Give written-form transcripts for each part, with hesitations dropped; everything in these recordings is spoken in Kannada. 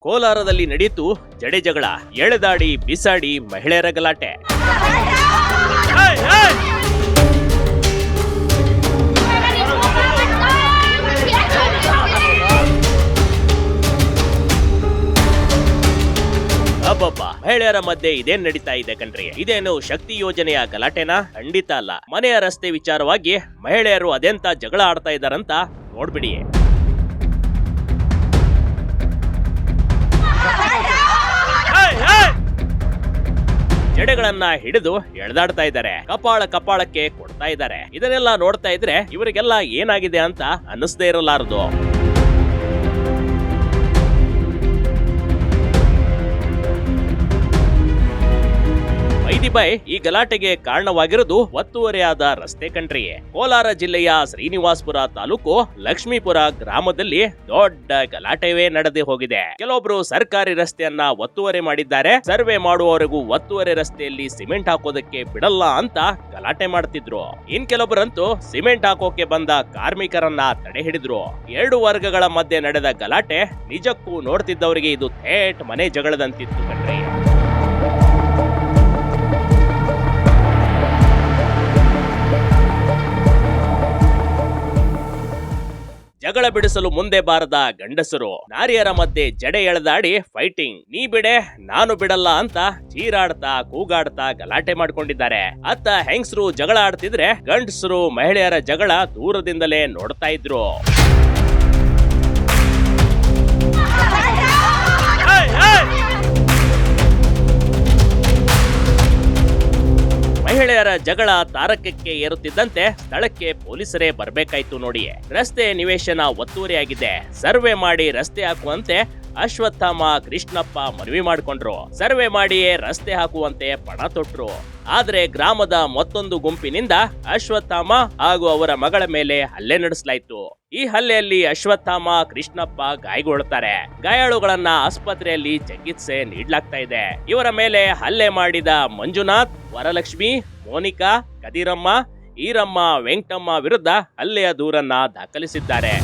ಕೋಲಾರದಲ್ಲಿ ನಡೆಯಿತು ಜಡೆ ಜಗಳ, ಎಳೆದಾಡಿ ಬಿಸಾಡಿ ಮಹಿಳೆಯರ ಗಲಾಟೆ. ಅಬ್ಬಬ್ಬ, ಮಹಿಳೆಯರ ಮಧ್ಯೆ ಇದೇನ್ ನಡೀತಾ ಇದೆ ಕಣ್ರಿ? ಇದೇನು ಶಕ್ತಿ ಯೋಜನೆಯ ಗಲಾಟೆನಾ? ಖಂಡಿತ ಅಲ್ಲ. ಮನೆಯ ರಸ್ತೆ ವಿಚಾರವಾಗಿ ಮಹಿಳೆಯರು ಅದೆಂತ ಜಗಳ ಆಡ್ತಾ ಇದ್ದಾರಂತ ನೋಡ್ಬಿಡಿ. ಜಡೆಗಳನ್ನ ಹಿಡಿದು ಎಳೆದಾಡ್ತಾ ಇದ್ದಾರೆ, ಕಪಾಳಕ್ಕೆ ಕೊಡ್ತಾ ಇದ್ದಾರೆ. ಇದನ್ನೆಲ್ಲ ನೋಡ್ತಾ ಇದ್ರೆ ಇವರಿಗೆಲ್ಲ ಏನಾಗಿದೆ ಅಂತ ಅನ್ನಿಸದೇ ಇರಲಾರದು. ಈ ಗಲಾಟೆಗೆ ಕಾರಣವಾಗಿರೋದು ಒತ್ತುವರಿಯಾದ ರಸ್ತೆ ಕಣ್ರಿ. ಕೋಲಾರ ಜಿಲ್ಲೆಯ ಶ್ರೀನಿವಾಸಪುರ ತಾಲೂಕು ಲಕ್ಷ್ಮೀಪುರ ಗ್ರಾಮದಲ್ಲಿ ದೊಡ್ಡ ಗಲಾಟೆವೇ ನಡೆದು ಹೋಗಿದೆ. ಕೆಲವೊಬ್ರು ಸರ್ಕಾರಿ ರಸ್ತೆಯನ್ನ ಒತ್ತುವರಿ ಮಾಡಿದ್ದಾರೆ. ಸರ್ವೆ ಮಾಡುವವರೆಗೂ ಒತ್ತುವರಿ ರಸ್ತೆಯಲ್ಲಿ ಸಿಮೆಂಟ್ ಹಾಕೋದಕ್ಕೆ ಬಿಡಲ್ಲ ಅಂತ ಗಲಾಟೆ ಮಾಡ್ತಿದ್ರು. ಇನ್ ಕೆಲವೊಬ್ಬರಂತೂ ಸಿಮೆಂಟ್ ಹಾಕೋಕೆ ಬಂದ ಕಾರ್ಮಿಕರನ್ನ ತಡೆ ಹಿಡಿದ್ರು. ಎರಡು ವರ್ಗಗಳ ಮಧ್ಯೆ ನಡೆದ ಗಲಾಟೆ ನಿಜಕ್ಕೂ ನೋಡ್ತಿದ್ದವರಿಗೆ ಇದು ಥೇಟ್ ಮನೆ ಜಗಳದಂತಿತ್ತು ಕಣ್ರಿ. ಜಗಳ ಬಿಡಿಸಲು ಮುಂದೆ ಬಾರದ ಗಂಡಸರು ನಾರಿಯರ ಮಧ್ಯೆ ಜಡೆ ಎಳೆದಾಡಿ ಫೈಟಿಂಗ್. ನೀ ಬಿಡೆ ನಾನು ಬಿಡಲ್ಲ ಅಂತ ಚೀರಾಡ್ತಾ ಕೂಗಾಡ್ತಾ ಗಲಾಟೆ ಮಾಡ್ಕೊಂಡಿದ್ದಾರೆ. ಅತ್ತ ಹೆಂಗಸರು ಜಗಳ ಆಡ್ತಿದ್ರೆ ಗಂಡಸರು ಮಹಿಳೆಯರ ಜಗಳ ದೂರದಿಂದಲೇ ನೋಡ್ತಾ ಇದ್ರು. ಮಹಿಳೆಯರ ಜಗಳ ತಾರಕಕ್ಕೆ ಏರುತ್ತಿದ್ದಂತೆ ಸ್ಥಳಕ್ಕೆ ಪೊಲೀಸರೇ ಬರ್ಬೇಕಾಯ್ತು ನೋಡಿ. ರಸ್ತೆ ನಿವೇಶನ ಒತ್ತುವರಿಯಾಗಿದೆ, ಸರ್ವೆ ಮಾಡಿ ರಸ್ತೆ ಹಾಕುವಂತೆ ಅಶ್ವತ್ಥಾಮ ಕೃಷ್ಣಪ್ಪ ಮನವಿ ಮಾಡಿಕೊಂಡ್ರು. ಸರ್ವೆ ಮಾಡಿಯೇ ರಸ್ತೆ ಹಾಕುವಂತೆ ಪಣ ತೊಟ್ರು. ಆದ್ರೆ ಗ್ರಾಮದ ಮತ್ತೊಂದು ಗುಂಪಿನಿಂದ ಅಶ್ವತ್ಥಾಮ ಹಾಗೂ ಅವರ ಮಗಳ ಮೇಲೆ ಹಲ್ಲೆ ನಡೆಸಲಾಯಿತು. ಈ ಹಲ್ಲೆಯಲ್ಲಿ ಅಶ್ವತ್ಥಾಮ ಕೃಷ್ಣಪ್ಪ ಗಾಯಗೊಳ್ಳುತ್ತಾರೆ. ಗಾಯಾಳುಗಳನ್ನ ಆಸ್ಪತ್ರೆಯಲ್ಲಿ ಚಿಕಿತ್ಸೆ ನೀಡಲಾಗ್ತಾ ಇದೆ. ಇವರ ಮೇಲೆ ಹಲ್ಲೆ ಮಾಡಿದ ಮಂಜುನಾಥ್, ವರಲಕ್ಷ್ಮಿ, ಮೋನಿಕಾ, ಕದಿರಮ್ಮ, ಈರಮ್ಮ, ವೆಂಕಟಮ್ಮ ವಿರುದ್ಧ ಹಲ್ಲೆಯ ದೂರನ್ನ ದಾಖಲಿಸಿದ್ದಾರೆ.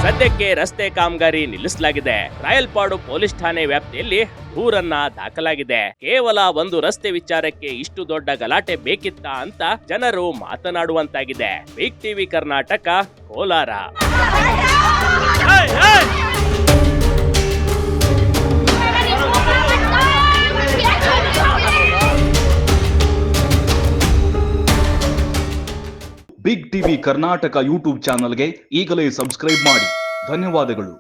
ಸದ್ಯಕ್ಕೆ ರಸ್ತೆ ಕಾಮಗಾರಿ ನಿಲ್ಲಿಸಲಾಗಿದೆ. ರಾಯಲ್ಪಾಡು ಪೊಲೀಸ್ ಠಾಣೆ ವ್ಯಾಪ್ತಿಯಲ್ಲಿ ದೂರನ್ನ ದಾಖಲಾಗಿದೆ. ಕೇವಲ ಒಂದು ರಸ್ತೆ ವಿಚಾರಕ್ಕೆ ಇಷ್ಟು ದೊಡ್ಡ ಗಲಾಟೆ ಬೇಕಿತ್ತಾ ಅಂತ ಜನರು ಮಾತನಾಡುವಂತಾಗಿದೆ. Big TV Karnataka, Kolar. Big TV Karnataka YouTube ಚಾನಲ್ಗೆ ಈಗಲೇ ಸಬ್ಸ್ಕ್ರೈಬ್ ಮಾಡಿ. ಧನ್ಯವಾದಗಳು.